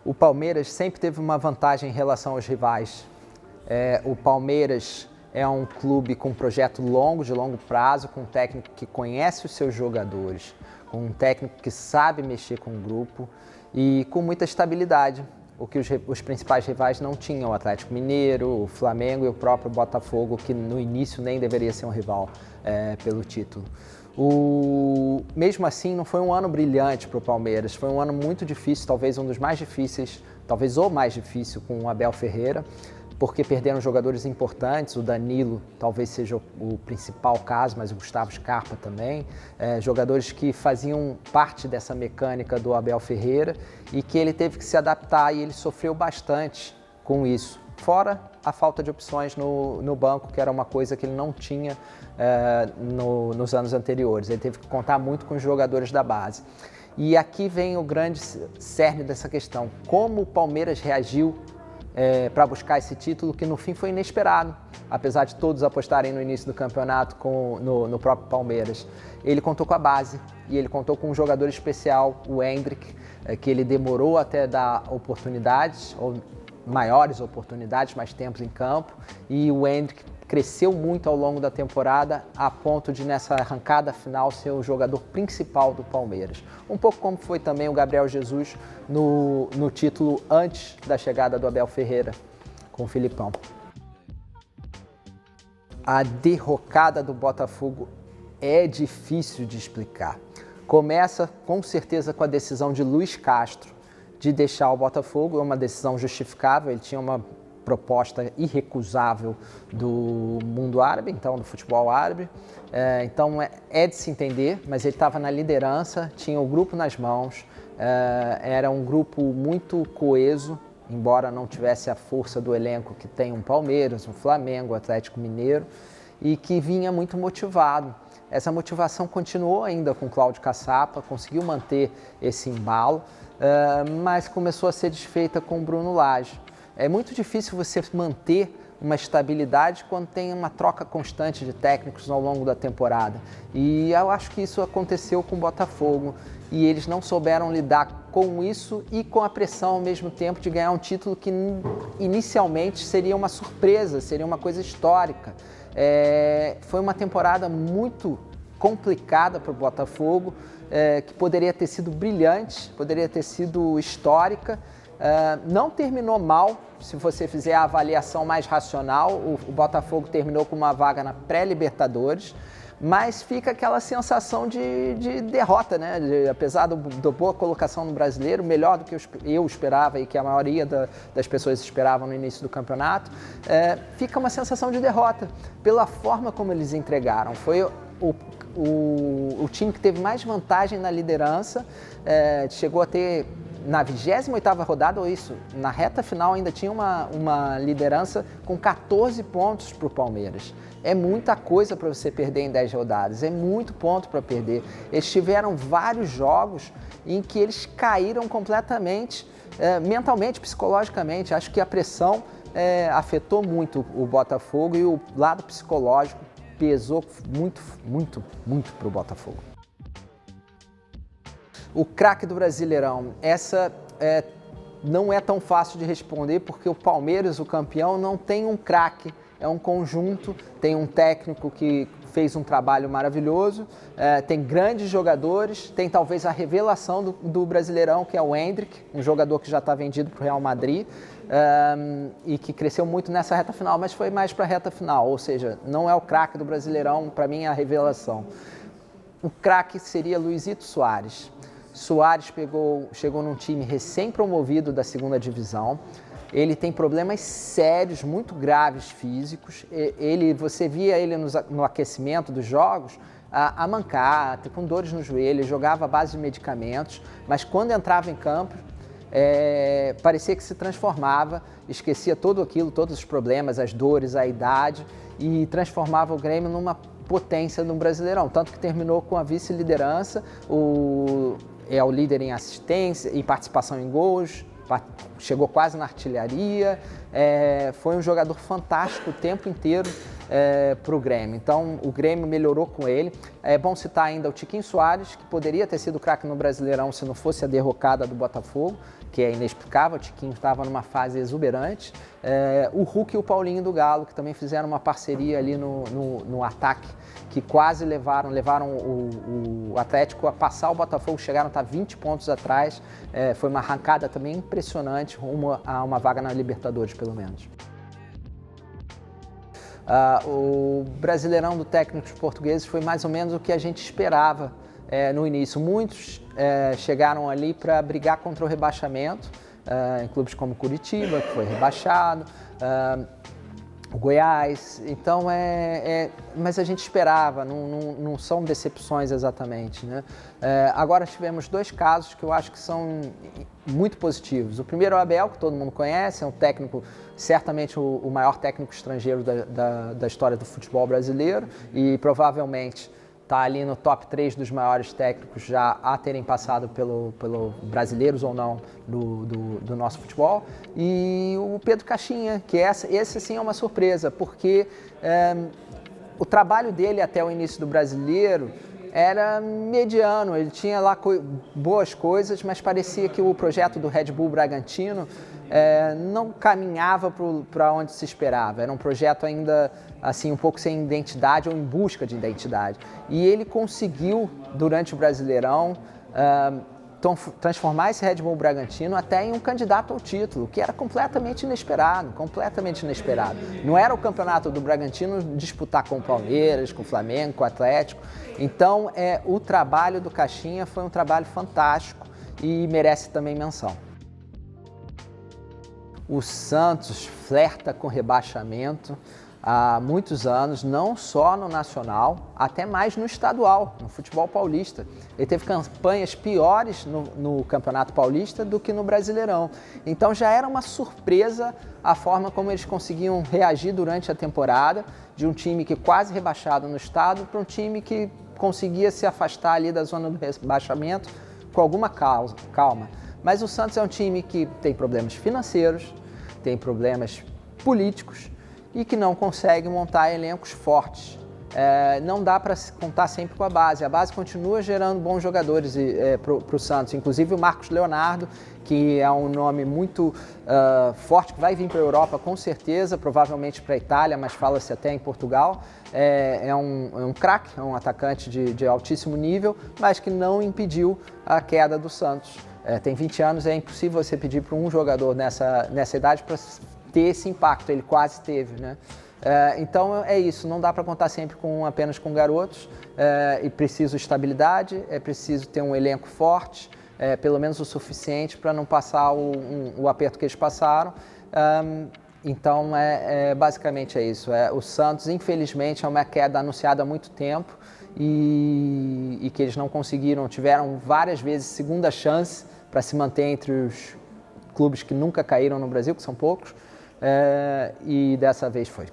O Palmeiras sempre teve uma vantagem em relação aos rivais. O Palmeiras é um clube com um projeto longo, de longo prazo, com um técnico que conhece os seus jogadores, com um técnico que sabe mexer com o grupo e com muita estabilidade, o que os principais rivais não tinham, o Atlético Mineiro, o Flamengo e o próprio Botafogo, que no início nem deveria ser um rival pelo título. Mesmo assim, não foi um ano brilhante para o Palmeiras, foi um ano muito difícil, talvez um dos mais difíceis, talvez o mais difícil com o Abel Ferreira, porque perderam jogadores importantes, o Danilo talvez seja o principal caso, mas o Gustavo Scarpa também, jogadores que faziam parte dessa mecânica do Abel Ferreira e que ele teve que se adaptar e ele sofreu bastante com isso. Fora a falta de opções no banco, que era uma coisa que ele não tinha nos anos anteriores. Ele teve que contar muito com os jogadores da base. E aqui vem o grande cerne dessa questão. Como o Palmeiras reagiu para buscar esse título, que no fim foi inesperado, apesar de todos apostarem no início do campeonato no próprio Palmeiras. Ele contou com a base e ele contou com um jogador especial, o Endrick, que ele demorou até dar oportunidades, ou maiores oportunidades, mais tempos em campo, e o Endrick cresceu muito ao longo da temporada, a ponto de, nessa arrancada final, ser o jogador principal do Palmeiras. Um pouco como foi também o Gabriel Jesus no título antes da chegada do Abel Ferreira com o Filipão. A derrocada do Botafogo é difícil de explicar. Começa, com certeza, com a decisão de Luiz Castro de deixar o Botafogo, é uma decisão justificável, ele tinha uma proposta irrecusável do mundo árabe, então do futebol árabe, então é de se entender, mas ele estava na liderança, tinha o grupo nas mãos, era um grupo muito coeso, embora não tivesse a força do elenco que tem um Palmeiras, um Flamengo, um Atlético Mineiro, e que vinha muito motivado. Essa motivação continuou ainda com Cláudio Caçapa, conseguiu manter esse embalo, mas começou a ser desfeita com o Bruno Lage. É muito difícil você manter uma estabilidade quando tem uma troca constante de técnicos ao longo da temporada. E eu acho que isso aconteceu com o Botafogo e eles não souberam lidar com isso e com a pressão ao mesmo tempo de ganhar um título que inicialmente seria uma surpresa, seria uma coisa histórica. Foi uma temporada muito complicada para o Botafogo, que poderia ter sido brilhante, poderia ter sido histórica. Não terminou mal, se você fizer a avaliação mais racional, o Botafogo terminou com uma vaga na pré-Libertadores, mas fica aquela sensação de derrota, né? Apesar da boa colocação no Brasileiro, melhor do que eu esperava e que a maioria das pessoas esperavam no início do campeonato, fica uma sensação de derrota pela forma como eles entregaram. Foi o time que teve mais vantagem na liderança, chegou a ter na 28ª rodada, ou isso, na reta final ainda tinha uma liderança com 14 pontos para o Palmeiras. É muita coisa para você perder em 10 rodadas, é muito ponto para perder. Eles tiveram vários jogos em que eles caíram completamente, mentalmente, psicologicamente. Acho que a pressão afetou muito o Botafogo e o lado psicológico pesou muito, muito, muito para o Botafogo. O craque do Brasileirão, essa não é tão fácil de responder porque o Palmeiras, o campeão, não tem um craque, é um conjunto, tem um técnico que fez um trabalho maravilhoso, tem grandes jogadores, tem talvez a revelação do Brasileirão, que é o Endrick, um jogador que já está vendido para o Real Madrid e que cresceu muito nessa reta final, mas foi mais para a reta final, ou seja, não é o craque do Brasileirão, para mim é a revelação. O craque seria Luizito Soares. Soares chegou num time recém-promovido da 2ª divisão. Ele tem problemas sérios, muito graves físicos. Você via ele no aquecimento dos jogos a mancar, com dores no joelho, jogava à base de medicamentos, mas quando entrava em campo, parecia que se transformava, esquecia tudo aquilo, todos os problemas, as dores, a idade, e transformava o Grêmio numa potência no Brasileirão, tanto que terminou com a vice-liderança, é o líder em assistência, em participação em gols, chegou quase na artilharia, foi um jogador fantástico o tempo inteiro, para o Grêmio. Então o Grêmio melhorou com ele. É bom citar ainda o Tiquinho Soares, que poderia ter sido craque no Brasileirão se não fosse a derrocada do Botafogo, que é inexplicável. O Tiquinho estava numa fase exuberante. O Hulk e o Paulinho do Galo, que também fizeram uma parceria ali no ataque, que quase levaram o Atlético a passar o Botafogo, chegaram a estar 20 pontos atrás. Foi uma arrancada também impressionante, rumo a uma vaga na Libertadores, pelo menos. O Brasileirão do técnicos portugueses foi mais ou menos o que a gente esperava no início. Muitos chegaram ali para brigar contra o rebaixamento, em clubes como Curitiba, que foi rebaixado, o Goiás. Então, mas a gente esperava, não são decepções exatamente, né? Agora tivemos 2 casos que eu acho que são muito positivos. O primeiro é o Abel, que todo mundo conhece, é um técnico, certamente o maior técnico estrangeiro da história do futebol brasileiro e provavelmente está ali no top 3 dos maiores técnicos já a terem passado pelo brasileiros ou não do nosso futebol. E o Pedro Caixinha, que esse sim é uma surpresa, porque o trabalho dele até o início do Brasileiro era mediano, ele tinha lá boas coisas, mas parecia que o projeto do Red Bull Bragantino não caminhava para onde se esperava. Era um projeto ainda assim um pouco sem identidade ou em busca de identidade. E ele conseguiu, durante o Brasileirão, transformar esse Red Bull Bragantino até em um candidato ao título, que era completamente inesperado, completamente inesperado. Não era o campeonato do Bragantino disputar com o Palmeiras, com o Flamengo, com o Atlético. Então, o trabalho do Caixinha foi um trabalho fantástico e merece também menção. O Santos flerta com rebaixamento há muitos anos, não só no nacional, até mais no estadual, no futebol paulista. Ele teve campanhas piores no Campeonato Paulista do que no Brasileirão. Então já era uma surpresa a forma como eles conseguiam reagir durante a temporada, de um time que quase rebaixado no estado para um time que conseguia se afastar ali da zona do rebaixamento com alguma calma. Mas o Santos é um time que tem problemas financeiros, tem problemas políticos e que não consegue montar elencos fortes. Não dá para contar sempre com a base. A base continua gerando bons jogadores para o Santos, inclusive o Marcos Leonardo, que é um nome muito forte, que vai vir para a Europa com certeza, provavelmente para a Itália, mas fala-se até em Portugal. É um craque, é um atacante de altíssimo nível, mas que não impediu a queda do Santos. Tem 20 anos, é impossível você pedir para um jogador nessa idade para ter esse impacto, ele quase teve, né? Então é isso, não dá para contar sempre apenas com garotos, e preciso estabilidade, é preciso ter um elenco forte, pelo menos o suficiente para não passar o aperto que eles passaram. Então basicamente é isso. O Santos, infelizmente, é uma queda anunciada há muito tempo e que eles não conseguiram, tiveram várias vezes segunda chance para se manter entre os clubes que nunca caíram no Brasil, que são poucos, e dessa vez foi.